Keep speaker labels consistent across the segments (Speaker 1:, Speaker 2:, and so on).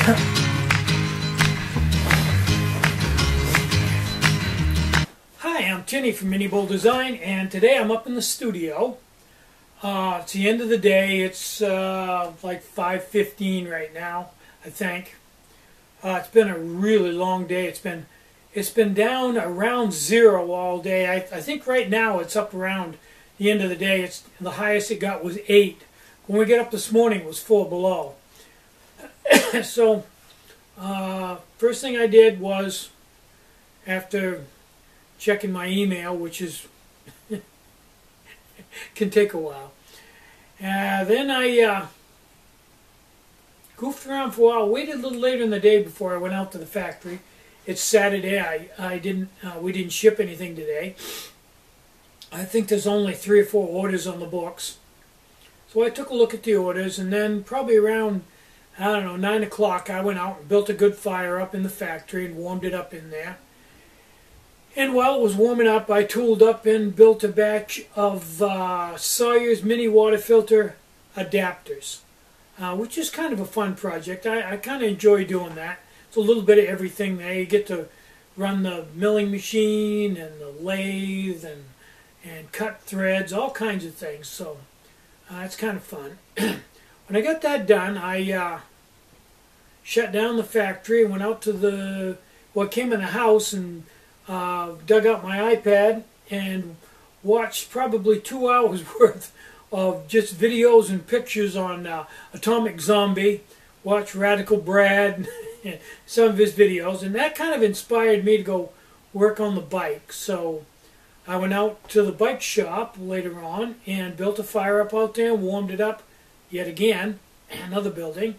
Speaker 1: Hi, I'm Tinny from Mini Bull Design, and today I'm up in the studio. It's the end of the day. It's like 5:15 right now, I think. It's been a really long day. It's been down around 0 all day. I think right now it's up around the end of the day. The highest it got was 8. When we get up this morning, it was 4 below. So, first thing I did was, after checking my email, which is can take a while, then I goofed around for a while. Waited a little later in the day before I went out to the factory. It's Saturday. We didn't ship anything today. I think there's only 3 or 4 orders on the books. So I took a look at the orders, and then probably around, I don't know, 9 o'clock, I went out and built a good fire up in the factory and warmed it up in there. And while it was warming up, I tooled up and built a batch of Sawyer's mini water filter adapters, which is kind of a fun project. I kind of enjoy doing that. It's a little bit of everything there. You get to run the milling machine and the lathe and cut threads, all kinds of things. So it's kind of fun. When I got that done, I shut down the factory and went out to I came in the house and dug out my iPad and watched probably 2 hours worth of just videos and pictures on Atomic Zombie. Watched Radical Brad and some of his videos, and that kind of inspired me to go work on the bike. So I went out to the bike shop later on and built a fire up out there and warmed it up yet again, another building,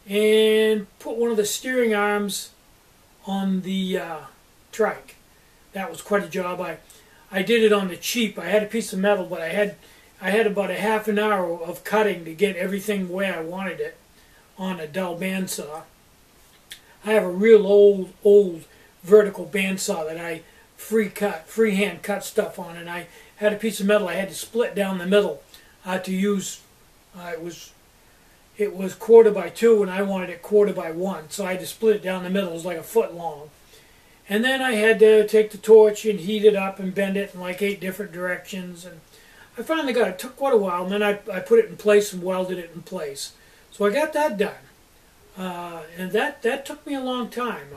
Speaker 1: and put one of the steering arms on the trike. That was quite a job. I did it on the cheap. I had a piece of metal, but I had about a half an hour of cutting to get everything where I wanted it on a dull bandsaw. I have a real old vertical bandsaw that I freehand cut stuff on, and I had a piece of metal I had to split down the middle to use. It was 1/4 by 2, and I wanted it 1/4 by 1, so I had to split it down the middle. It was like a foot long. And then I had to take the torch and heat it up and bend it in like 8 different directions. And I finally got it. It took quite a while, and then I put it in place and welded it in place. So I got that done. And that took me a long time.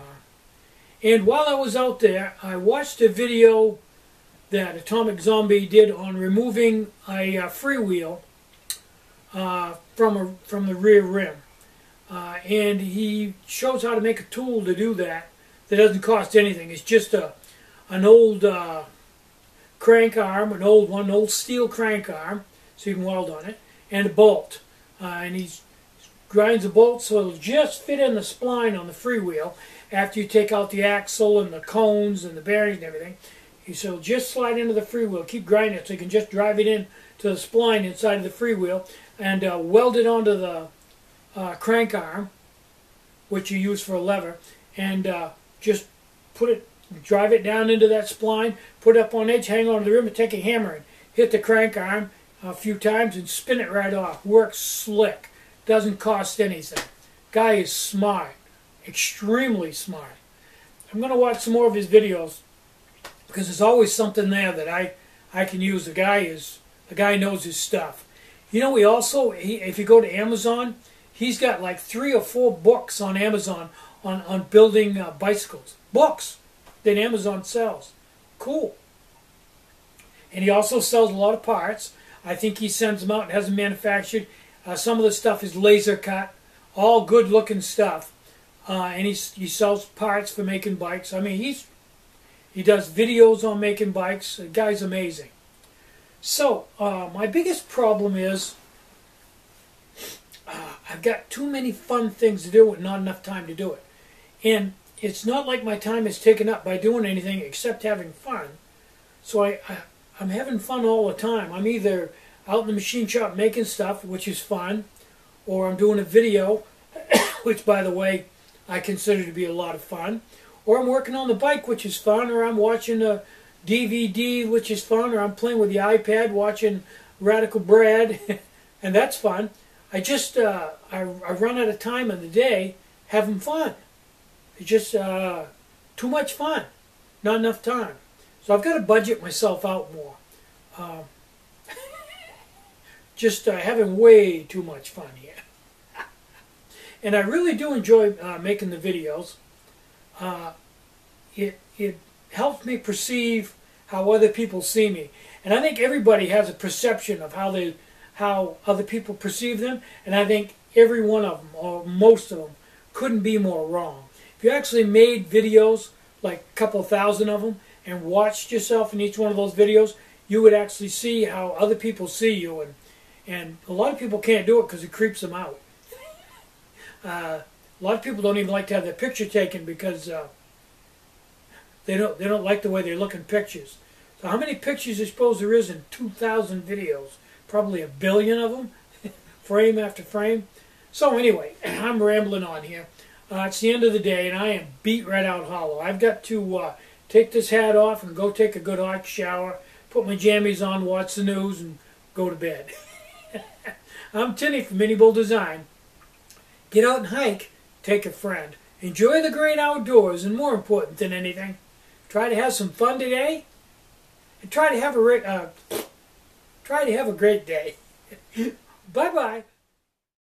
Speaker 1: And while I was out there, I watched a video that Atomic Zombie did on removing a freewheel from the rear rim. And he shows how to make a tool to do that. That doesn't cost anything. It's just an old crank arm, an old steel crank arm, so you can weld on it, and a bolt. And he grinds a bolt so it'll just fit in the spline on the freewheel after you take out the axle and the cones and the bearings and everything. So it'll just slide into the freewheel. Keep grinding it so you can just drive it in to the spline inside of the freewheel and weld it onto the crank arm, which you use for a lever, and just drive it down into that spline, put it up on edge, hang on to the rim, and take a hammer and hit the crank arm a few times and spin it right off. Works slick. Doesn't cost anything. Guy is smart. Extremely smart. I'm going to watch some more of his videos because there's always something there that I can use. The guy knows his stuff. You know, if you go to Amazon, he's got like 3 or 4 books on Amazon on building bicycles. Books that Amazon sells. Cool. And he also sells a lot of parts. I think he sends them out and has them manufactured. Some of the stuff is laser cut. All good looking stuff. And he sells parts for making bikes. I mean, he does videos on making bikes. The guy's amazing. So, my biggest problem is I've got too many fun things to do and not enough time to do it. And it's not like my time is taken up by doing anything except having fun. So I'm having fun all the time. I'm either out in the machine shop making stuff, which is fun, or I'm doing a video, which, by the way, I consider to be a lot of fun, or I'm working on the bike, which is fun, or I'm watching a DVD, which is fun, or I'm playing with the iPad watching Radical Brad, and that's fun. I run out of time in the day having fun. It's just too much fun, not enough time. So I've got to budget myself out more. Just having way too much fun here. And I really do enjoy making the videos. It helps me perceive how other people see me. And I think everybody has a perception of how other people perceive them. And I think every one of them, or most of them, couldn't be more wrong. If you actually made videos, like a couple thousand of them, and watched yourself in each one of those videos, you would actually see how other people see you. And a lot of people can't do it because it creeps them out. A lot of people don't even like to have their picture taken because they don't like the way they look in pictures. So how many pictures do you suppose there is in 2,000 videos? Probably a billion of them, frame after frame. So anyway, I'm rambling on here. It's the end of the day, and I am beat right out hollow. I've got to take this hat off and go take a good hot shower, put my jammies on, watch the news, and go to bed. I'm Tinny from Mini Bull Design. Get out and hike, take a friend. Enjoy the great outdoors, and more important than anything, try to have some fun today, and try to have a great day. Bye-bye.